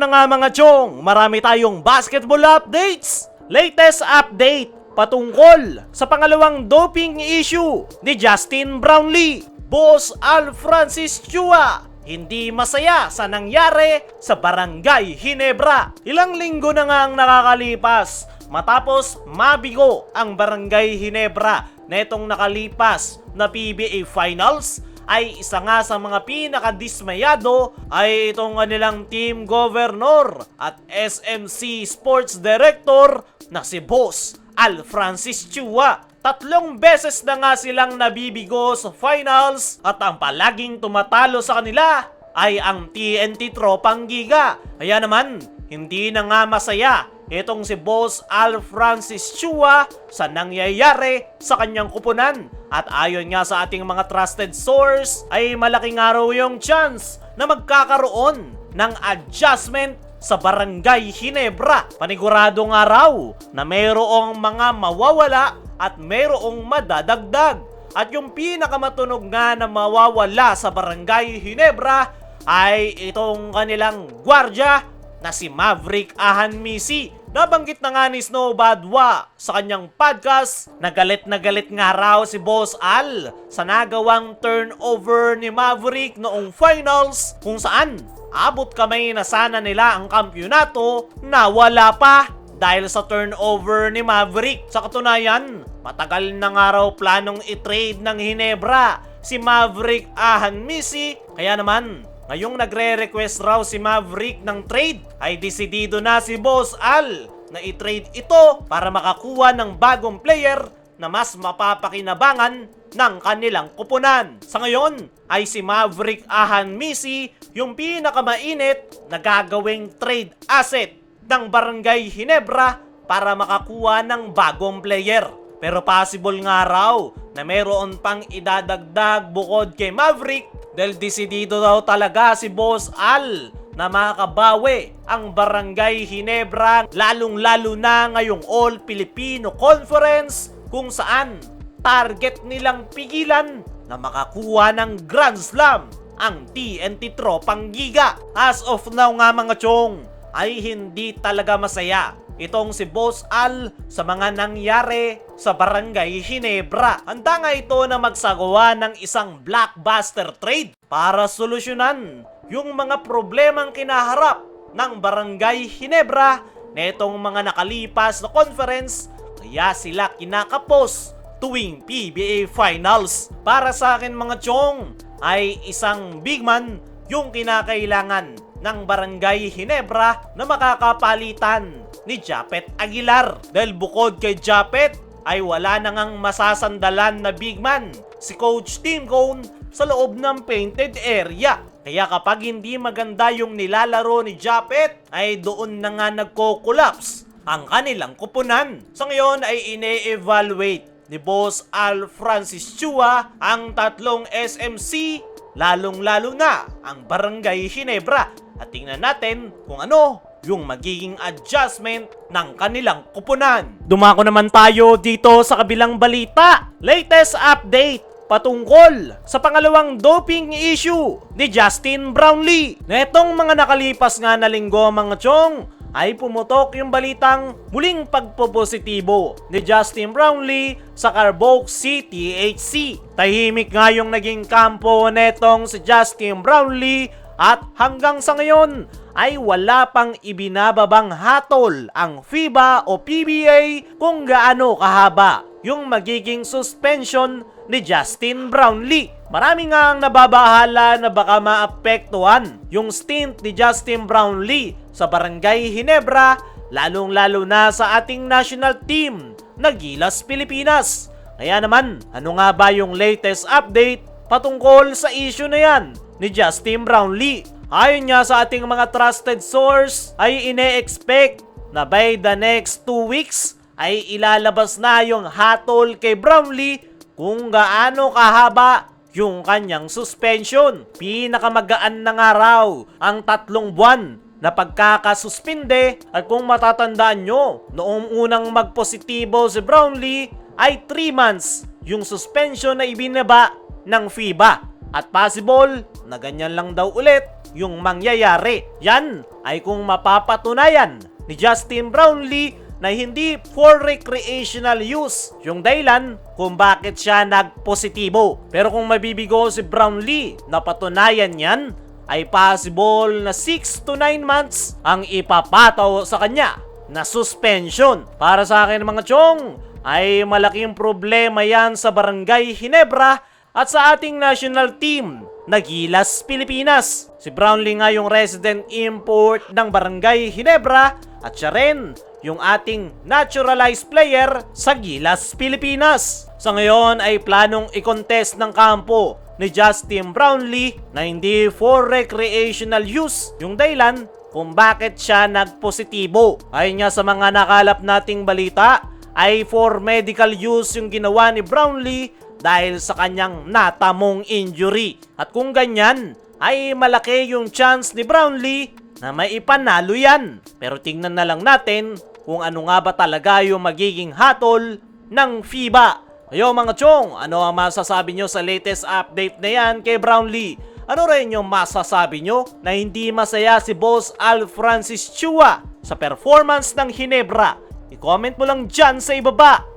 Eto na nga mga chong, marami tayong basketball updates. Latest update patungkol sa pangalawang doping issue ni Justin Brownlee. Boss Al Francis Chua hindi masaya sa nangyari sa Barangay Ginebra. Ilang linggo na nga ang nakakalipas matapos mabigo ang Barangay Ginebra netong nakalipas na PBA Finals. Ay isa nga sa mga pinakadismayado ay itong kanilang team governor at SMC Sports Director na si Boss Al Francis Chua. 3 beses na nga silang nabibigo sa finals at ang palaging tumatalo sa kanila ay ang TNT Tropang Giga. Kaya naman, hindi na nga masaya itong si Boss Al Francis Chua sa nangyayari sa kanyang kupunan. At ayon nga sa ating mga trusted source ay malaking araw yung chance na magkakaroon ng adjustment sa Barangay Ginebra. Paniguradong araw na mayroong mga mawawala at mayroong madadagdag. At yung pinakamatunog nga na mawawala sa Barangay Ginebra ay itong kanilang gwardya na si Maverick Ahanmisi. Nabanggit na nga ni Snow Badwa sa kanyang podcast na galit nga raw si Boss Al sa nagawang turnover ni Maverick noong finals kung saan abot kamay na sana nila ang kampyonato na wala pa dahil sa turnover ni Maverick. Sa katunayan, matagal na nga raw planong i-trade ng Ginebra si Maverick Ahanmisi. Kaya naman, ngayong nagre-request raw si Maverick ng trade, ay desidido na si Boss Al na i-trade ito para makakuha ng bagong player na mas mapapakinabangan ng kanilang kupunan. Sa ngayon ay si Maverick Ahanmisi yung pinakamainit na gagawing trade asset ng Barangay Ginebra para makakuha ng bagong player. Pero possible nga raw na mayroon pang idadagdag bukod kay Maverick dahil desidido daw talaga si Boss Al na makabawi ang Barangay Ginebra lalong-lalo na ngayong All Filipino Conference kung saan target nilang pigilan na makakuha ng Grand Slam ang TNT Tropang Giga. As of now nga mga chong ay hindi talaga masaya itong si Boss Al sa mga nangyari sa Barangay Ginebra. Handa nga ito na magsagawa ng isang blockbuster trade para solusyonan yung mga problemang kinaharap ng Barangay Ginebra netong mga nakalipas na conference, kaya sila kinakapos tuwing PBA Finals. Para sa akin mga chong ay isang big man yung kinakailangan ng Barangay Ginebra na makakapalitan ni Japet Aguilar. Dahil bukod kay Japet ay wala na ngang masasandalan na big man si Coach Tim Cone sa loob ng painted area. Kaya kapag hindi maganda yung nilalaro ni Japet ay doon na nga nagko-collapse ang kanilang kupunan. Sa ngayon ay ine-evaluate ni Boss Al Francis Chua ang 3 SMC, lalong-lalo na ang Barangay Ginebra. At tingnan natin kung ano yung magiging adjustment ng kanilang kupunan. Dumako naman tayo dito sa kabilang balita. Latest update patungkol sa pangalawang doping issue ni Justin Brownlee. Netong mga nakalipas nga na linggo mga chong ay pumutok yung balitang muling pagpopositibo ni Justin Brownlee sa Carboxy THC. Tahimik nga yung naging kampo netong si Justin Brownlee at hanggang sa ngayon ay wala pang ibinababang hatol ang FIBA o PBA kung gaano kahaba yung magiging suspension ni Justin Brownlee. Marami nga ang nababahala na baka maapektuhan yung stint ni Justin Brownlee sa Barangay Ginebra, lalong-lalo na sa ating national team na Gilas Pilipinas. Kaya naman, ano nga ba yung latest update patungkol sa issue na yan ni Justin Brownlee? Ayon nga sa ating mga trusted source ay ine-expect na by the next 2 weeks ay ilalabas na yung hatol kay Brownlee kung gaano kahaba yung kanyang suspension. Pinakamagaan na nga raw ang 3 buwan na pagkakasuspinde at kung matatandaan nyo, noong unang magpositibo si Brownlee ay 3 months yung suspension na ibinaba ng FIBA. At possible na ganyan lang daw ulit yung mangyayari. Yan ay kung mapapatunayan ni Justin Brownlee na hindi for recreational use yung dahilan kung bakit siya nagpositibo. Pero kung mabibigo si Brownlee na patunayan yan, ay possible na 6 to 9 months ang ipapataw sa kanya na suspension. Para sa akin mga chong, ay malaking problema yan sa Barangay Ginebra at sa ating national team na Gilas Pilipinas. Si Brownlee nga yung resident import ng Barangay Ginebra at siya rin yung ating naturalized player sa Gilas Pilipinas. Sa ngayon ay planong i-contest ng kampo ni Justin Brownlee na hindi for recreational use yung dahilan kung bakit siya nagpositibo. Ayon nga sa mga nakalap nating balita, ay for medical use yung ginawa ni Brownlee dahil sa kanyang natamong injury. At kung ganyan, ay malaki yung chance ni Brownlee na may ipanalo yan. Pero tingnan na lang natin kung ano nga ba talaga yung magiging hatol ng FIBA. Ayo mga chong, ano ang masasabi nyo sa latest update na yan kay Brownlee? Ano rin yung masasabi nyo na hindi masaya si Boss Al Francis Chua sa performance ng Ginebra? I-comment mo lang dyan sa ibaba.